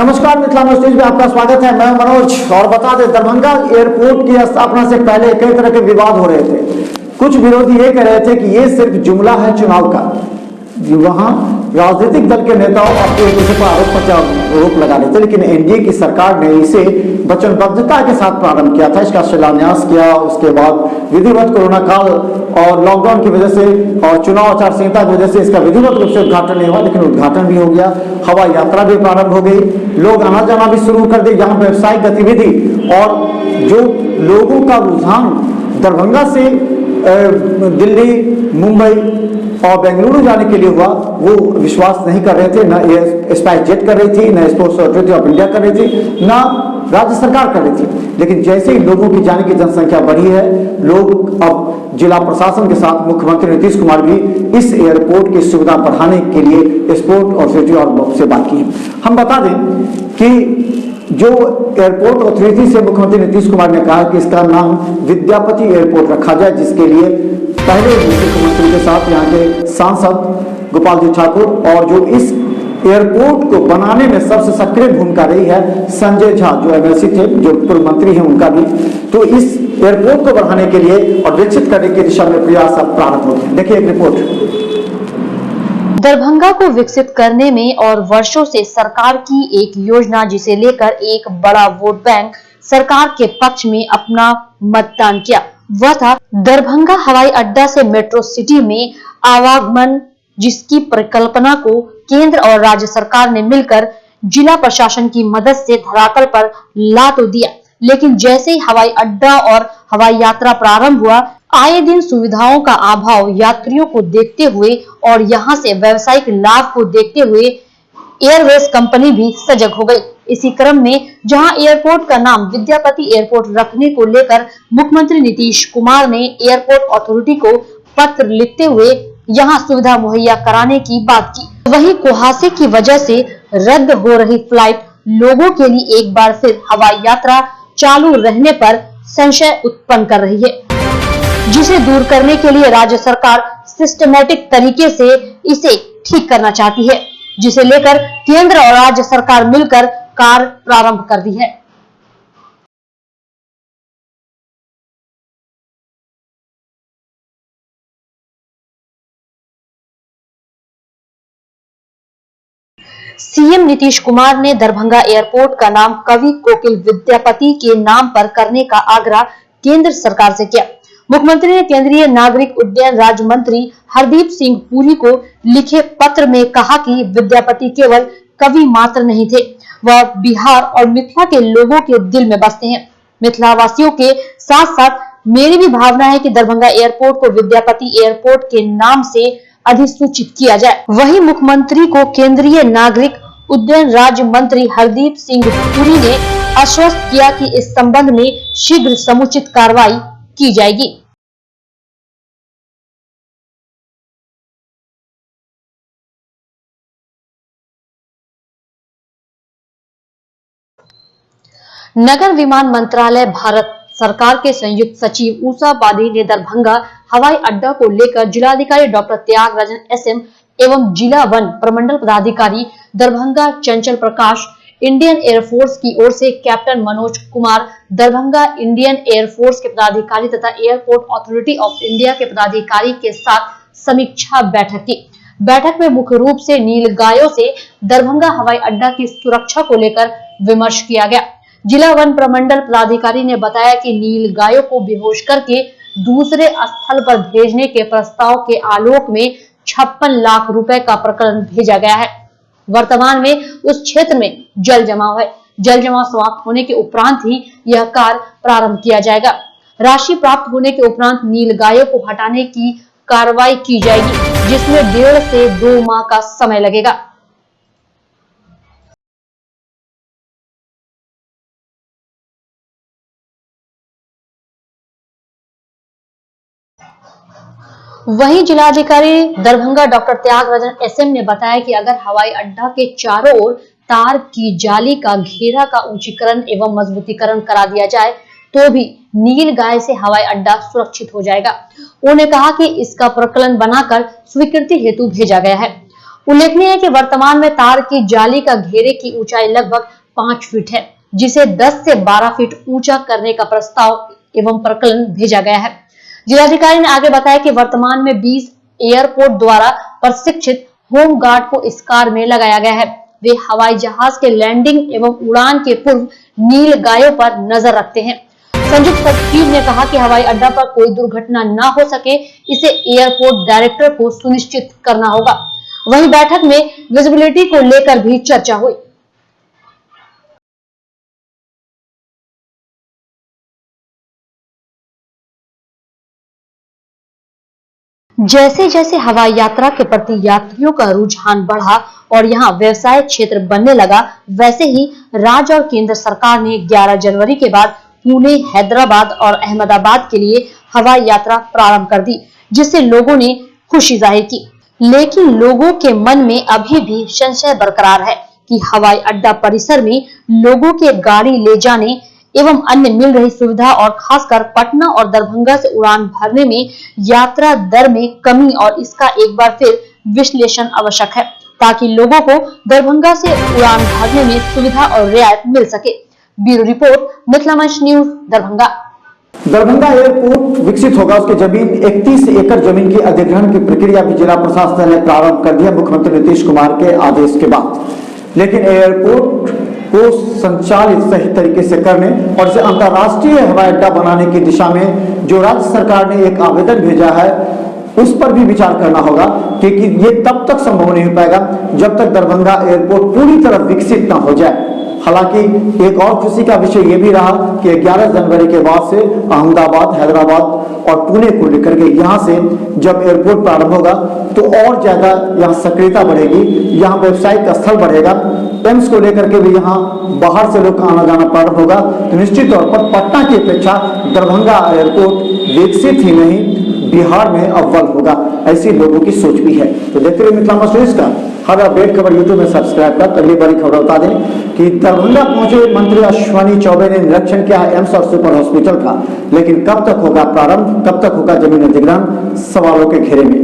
नमस्कार, मिथिला न्यूज में आपका स्वागत है। मैं मनोज। और बता दें, दरभंगा एयरपोर्ट की स्थापना से पहले कई तरह के विवाद हो रहे थे। कुछ विरोधी ये कह रहे थे कि ये सिर्फ जुमला है चुनाव का, वहां राजनीतिक दल के नेताओं अपने एक दूसरे पर आरोप लगा रहे थे, लेकिन एनडीए की सरकार ने इसे वचनबद्धता के साथ प्रारंभ किया था, इसका शिलान्यास किया। उसके बाद विधिवत कोरोना काल और लॉकडाउन की वजह से और चुनाव आचार संहिता की वजह से इसका विधिवत रूप से उद्घाटन नहीं हुआ, लेकिन उद्घाटन भी हो गया। हवाई यात्रा भी प्रारंभ हो गई, लोग आना जाना भी शुरू कर दिए। यहाँ व्यवसायिक गतिविधि और जो लोगों का रुझान दरभंगा से दिल्ली, मुंबई और बेंगलुरु जाने के लिए हुआ, वो विश्वास नहीं कर रहे थे। न स्पाइस जेट कर रही थी, न स्पोर्ट्स अथॉरिटी ऑफ इंडिया कर रही थी, न राज्य सरकार कर रही थी। लेकिन जैसे ही लोगों की जाने की जनसंख्या बढ़ी है, लोग अब जिला प्रशासन के साथ मुख्यमंत्री नीतीश कुमार भी इस एयरपोर्ट की सुविधा बढ़ाने के लिए स्पोर्ट अथॉरिटी और से बात की। हम बता दें कि जो एयरपोर्ट अथॉरिटी से मुख्यमंत्री नीतीश कुमार ने कहा कि इसका नाम विद्यापति एयरपोर्ट रखा जाए, जिसके लिए पहले मुख्यमंत्री के साथ यहाँ के सांसद गोपाल जी ठाकुर और जो इस एयरपोर्ट को बनाने में सबसे सक्रिय भूमिका रही है संजय झा, जो एमएलसी थे, जो पूर्व मंत्री हैं, उनका भी। तो इस एयरपोर्ट को बढ़ाने के लिए और विकसित करने की दिशा में प्रयास अब प्रारंभ हो गए। देखिए एक रिपोर्ट। दरभंगा को विकसित करने में और वर्षों से सरकार की एक योजना, जिसे लेकर एक बड़ा वोट बैंक सरकार के पक्ष में अपना मतदान किया, वह था दरभंगा हवाई अड्डा से मेट्रो सिटी में आवागमन, जिसकी परिकल्पना को केंद्र और राज्य सरकार ने मिलकर जिला प्रशासन की मदद से धरातल पर ला तो दिया। लेकिन जैसे ही हवाई अड्डा और हवाई यात्रा प्रारंभ हुआ, आए दिन सुविधाओं का अभाव यात्रियों को देखते हुए और यहां से व्यावसायिक लाभ को देखते हुए एयरवेज कंपनी भी सजग हो गई। इसी क्रम में जहां एयरपोर्ट का नाम विद्यापति एयरपोर्ट रखने को लेकर मुख्यमंत्री नीतीश कुमार ने एयरपोर्ट अथॉरिटी को पत्र लिखते हुए यहां सुविधा मुहैया कराने की बात की। वहीं कुहासे की वजह से रद्द हो रही फ्लाइट लोगों के लिए एक बार फिर हवाई यात्रा चालू रहने पर संशय उत्पन्न कर रही है, जिसे दूर करने के लिए राज्य सरकार सिस्टमैटिक तरीके से इसे ठीक करना चाहती है, जिसे लेकर केंद्र और राज्य सरकार मिलकर कार्य प्रारंभ कर दी है। सीएम नीतीश कुमार ने दरभंगा एयरपोर्ट का नाम कवि कोकिल विद्यापति के नाम पर करने का आग्रह केंद्र सरकार से किया। मुख्यमंत्री ने केंद्रीय नागरिक उड्डयन राज्य मंत्री हरदीप सिंह पुरी को लिखे पत्र में कहा कि विद्यापति केवल कवि मात्र नहीं थे, वह बिहार और मिथिला के लोगों के दिल में बसते हैं। मिथिला वासियों के साथ साथ मेरी भी भावना है कि दरभंगा एयरपोर्ट को विद्यापति एयरपोर्ट के नाम से अधिसूचित किया जाए। वहीं मुख्यमंत्री को केंद्रीय नागरिक उड्डयन राज्य मंत्री हरदीप सिंह पुरी ने आश्वस्त किया कि इस संबंध में शीघ्र समुचित कार्रवाई की जाएगी। नगर विमान मंत्रालय भारत सरकार के संयुक्त सचिव उषा बादी ने दरभंगा हवाई अड्डा को लेकर जिलाधिकारी डॉक्टर त्यागराजन एसएम एवं जिला वन प्रमंडल पदाधिकारी दरभंगा चंचल प्रकाश, इंडियन एयरफोर्स की ओर से captain Manoj Kumar, Darbhanga Indian air force के पदाधिकारी तथा एयरपोर्ट अथॉरिटी ऑफ इंडिया के पदाधिकारी के साथ समीक्षा बैठक की। बैठक में मुख्य रूप से नीलगायों से दरभंगा हवाई अड्डा की सुरक्षा को लेकर विमर्श किया गया। जिला वन प्रमंडल पदाधिकारी ने बताया कि नीलगायों को बेहोश करके दूसरे स्थल पर भेजने के प्रस्ताव के आलोक में 56 लाख रुपए का प्रकरण भेजा गया है। वर्तमान में उस क्षेत्र में जल जमाव है। जल जमाव समाप्त होने के उपरांत ही यह कार्य प्रारंभ किया जाएगा। राशि प्राप्त होने के उपरांत नीलगायों को हटाने की कार्रवाई की जाएगी, जिसमें 1.5 से 2 माह का समय लगेगा। वहीं जिलाधिकारी दरभंगा डॉक्टर त्यागराजन एसएम ने बताया कि अगर हवाई अड्डा के चारों ओर तार की जाली का घेरा का ऊंचीकरण एवं मजबूतीकरण करा दिया जाए तो भी नीलगाय से हवाई अड्डा सुरक्षित हो जाएगा। उन्होंने कहा कि इसका प्रकलन बनाकर स्वीकृति हेतु भेजा गया है। उल्लेखनीय है कि वर्तमान में तार की जाली का घेरे की ऊंचाई लगभग 5 फीट है, जिसे 10 से 12 फीट ऊंचा करने का प्रस्ताव एवं प्रकलन भेजा गया है। जिलाधिकारी ने आगे बताया कि वर्तमान में 20 एयरपोर्ट द्वारा प्रशिक्षित होम गार्ड को इस कार में लगाया गया है। वे हवाई जहाज के लैंडिंग एवं उड़ान के पूर्व नील गायों पर नजर रखते हैं। संयुक्त सचिव ने कहा कि हवाई अड्डा पर कोई दुर्घटना न हो सके, इसे एयरपोर्ट डायरेक्टर को सुनिश्चित करना होगा। वहीं बैठक में विजिबिलिटी को लेकर भी चर्चा हुई। जैसे जैसे हवाई यात्रा के प्रति यात्रियों का रुझान बढ़ा और यहां व्यवसाय क्षेत्र बनने लगा, वैसे ही राज्य और केंद्र सरकार ने 11 जनवरी के बाद पुणे, हैदराबाद और अहमदाबाद के लिए हवाई यात्रा प्रारंभ कर दी, जिससे लोगों ने खुशी जाहिर की। लेकिन लोगों के मन में अभी भी संशय बरकरार है कि हवाई अड्डा परिसर में लोगों के गाड़ी ले जाने एवं अन्य मिल रही सुविधा और खासकर पटना और दरभंगा से उड़ान भरने में यात्रा दर में कमी और इसका एक बार फिर विश्लेषण आवश्यक है, ताकि लोगों को दरभंगा से उड़ान भरने में सुविधा और रियायत मिल सके। ब्यूरो रिपोर्ट, मिथिला मंच न्यूज, दरभंगा। दरभंगा एयरपोर्ट विकसित होगा, उसकी जमीन 31 एकड़ जमीन की अधिग्रहण की प्रक्रिया भी जिला प्रशासन ने प्रारंभ कर दिया मुख्यमंत्री नीतीश कुमार के आदेश के बाद। लेकिन एयरपोर्ट को संचालित सही तरीके से करने और इसे अंतर्राष्ट्रीय हवाई अड्डा बनाने की दिशा में जो राज्य सरकार ने एक आवेदन भेजा है, उस पर भी विचार करना होगा, क्योंकि ये तब तक संभव नहीं हो पाएगा जब तक दरभंगा एयरपोर्ट पूरी तरह विकसित ना हो जाए। हालांकि एक और खुशी का विषय यह भी रहा कि 11 जनवरी के बाद से अहमदाबाद, हैदराबाद और पुणे को लेकर के यहाँ से जब एयरपोर्ट प्रारंभ होगा तो और ज्यादा यहाँ सक्रियता बढ़ेगी, यहाँ व्यवसायिक स्थल बढ़ेगा। एम्स को लेकर के भी यहाँ बाहर से लोग आना जाना प्रारंभ होगा, तो निश्चित तौर पर पटना की अपेक्षा दरभंगा एयरपोर्ट विकसित ही नहीं बिहार में अव्वल होगा, ऐसी लोगों की सोच भी है। तो देखते रहिए मिथिला मंच न्यूज का हर अपडेट खबर यूट्यूब में सब्सक्राइब कर। अगली बड़ी खबर बता दें कि दरभंगा पहुंचे मंत्री अश्विनी चौबे ने निरीक्षण किया है एम्स और सुपर हॉस्पिटल का, लेकिन कब तक होगा प्रारंभ, कब तक होगा जमीन अधिग्रहण, सवालों के घेरे में।